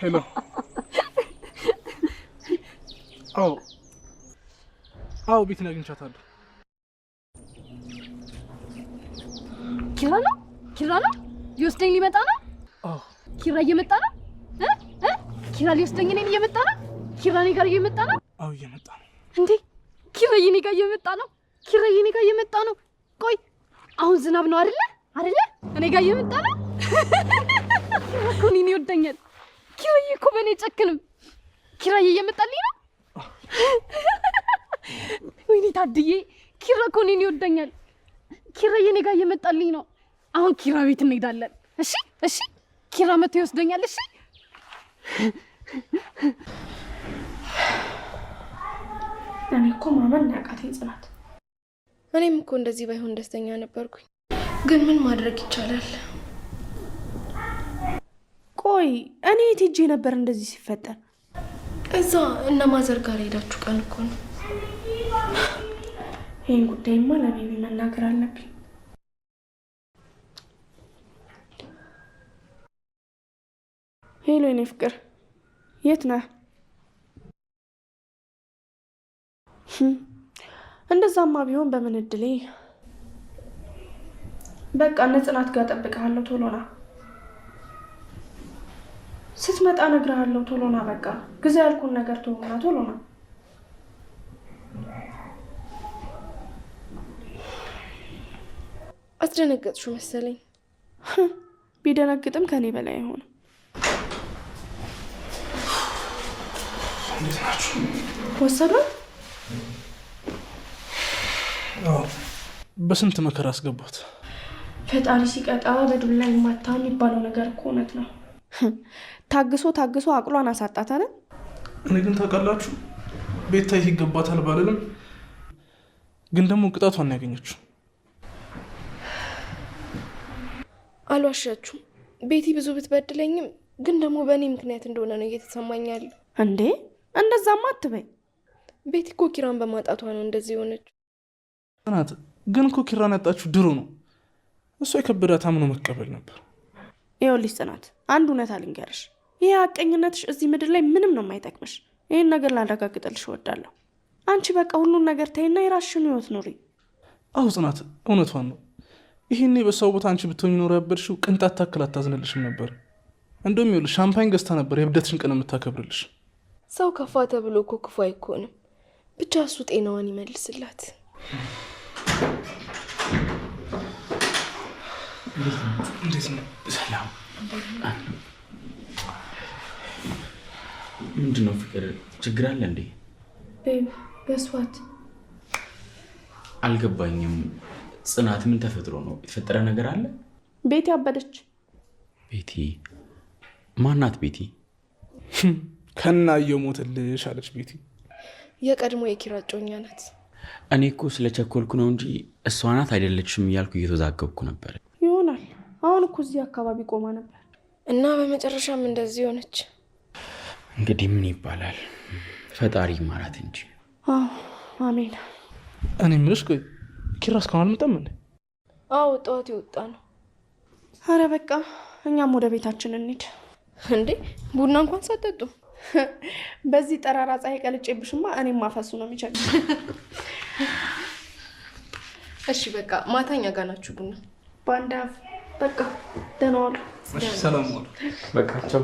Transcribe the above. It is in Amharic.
ሄሎ አዎ ቤትን አግኝቻታለሁ። ኪራ ነው ሊወስደኝ ሊመጣ ነው። ኪራ እየመጣ ነው። ኪራ ሊወስደኝ እኔን እየመጣ ነው። ኪራ እኔ ጋር እየመጣ ነው። አዎ እየመጣ ነው። እንዴ ኪራ እኔ ጋር እየመጣ ነው። ኪራ እኔ ጋር እየመጣ ነው። ቆይ አሁን ዝናብ ነው አይደለ? እኔ ጋር እየመጣ ነው። እኮ እኔን ይወደኛል። ኪራዬ እኮ በእኔ ጨክንም። ኪራዬ እየመጣልኝ ነው። ወይኔ ታድዬ ኪራ እኮ እኔን ይወደኛል። ኪራዬ እኔ ጋር እየመጣልኝ ነው። አሁን ኪራ ቤት እንሄዳለን። እሺ ኪራ መጥቶ ይወስደኛል። እሺ እኔ እኮ ማመን ያቃተኝ ጽናት። እኔም እኮ እንደዚህ ባይሆን ደስተኛ ነበርኩኝ፣ ግን ምን ማድረግ ይቻላል? ቆይ እኔ የት ሄጄ ነበር እንደዚህ ሲፈጠር? እዛ እነ ማዘር ጋር ሄዳችሁ ቀን እኮ ነው። ይህን ጉዳይማ ለቤቢ መናገር አለብኝ። ሄሎ የኔ ፍቅር የት ነህ? እንደዛማ ቢሆን በምን እድሌ። በቃ እነ ጽናት ጋር እጠብቅሃለሁ። ቶሎ ና። ስትመጣ እነግርሃለሁ። ቶሎ ና። በቃ ጊዜ ያልኩን ነገር ተውና ቶሎ ና። አስደነገጥሹ መሰለኝ። ቢደነግጥም ከኔ በላይ አይሆንም። ወሰዱ። በስንት መከራ አስገባት። ፈጣሪ ሲቀጣ በዱላ ይማታ የሚባለው ነገር እኮ እውነት ነው። ታግሶ አቅሏን አሳጣት አይደል? እኔ ግን ታውቃላችሁ ቤታዬ ይገባታል ባልልም ግን ደግሞ ቅጣቷን ያገኘችው። አልዋሻችሁም። ቤቲ ብዙ ብትበድለኝም ግን ደግሞ በእኔ ምክንያት እንደሆነ ነው እየተሰማኝ ያለው። እንዴ እንደዛማ አትበይ። ቤቲ እኮ ኪራን በማጣቷ ነው እንደዚህ የሆነችው። ጽናት ግን እኮ ኪራን ያጣችሁ ድሮ ነው። እሷ የከበዳት አምኖ መቀበል ነበር። ይኸውልሽ ጽናት አንድ እውነት አልንገርሽ። ይሄ ሀቀኝነትሽ እዚህ ምድር ላይ ምንም ነው የማይጠቅምሽ። ይህን ነገር ላረጋግጥልሽ እወዳለሁ። አንቺ በቃ ሁሉን ነገር ተይና የራስሽን ህይወት ኑሪ። አዎ ጽናት እውነቷን ነው። ይሄኔ በሰው ቦታ አንቺ ብትሆኝ ኖሮ ያበድሽው ቅንጣት ታክል አታዝንልሽም ነበር። እንደውም ይኸውልሽ ሻምፓኝ ገዝታ ነበር የብደትሽን ቀን የምታከብርልሽ። ሰው ከፋ ተብሎ እኮ ክፉ አይኮንም። ብቻ እሱ ጤናዋን ይመልስላት። እንዴት ነው? ሰላም። ምንድነው ፍቅር? ችግር አለ እንዴ? በስዋት አልገባኝም። ጽናት ምን ተፈጥሮ ነው? የተፈጠረ ነገር አለ? ቤቲ አበደች። ቤቲ ማናት? ቤቲ ከና እየሞትልሽ አለች። ቤቲ የቀድሞ የኪራ እጮኛ ናት። እኔ እኮ ስለቸኮልኩ ነው እንጂ እሷ ናት አይደለችም እያልኩ እየተዛገብኩ ነበር። ይሆናል። አሁን እኮ እዚህ አካባቢ ቆማ ነበር እና በመጨረሻም እንደዚህ ሆነች። እንግዲህ ምን ይባላል፣ ፈጣሪ ማራት እንጂ። አሜን። እኔ የምልሽ ቆይ ኪራ እስካሁን አልመጣም እንዴ? አዎ ጠዋት የወጣ ነው። አረ በቃ እኛም ወደ ቤታችን እንሂድ። እንዴ ቡና እንኳን ሳትጠጡ? በዚህ ጠራራ ፀሐይ ቀልጬብሽማ እኔም ማፈሱ ነው የሚቸግረኝ። እሺ በቃ ማታኛ ጋር ናችሁ ቡና ባንዳ። በቃ ደህና ዋሉ። ሰላም ዋሉ። በቃ ቻው።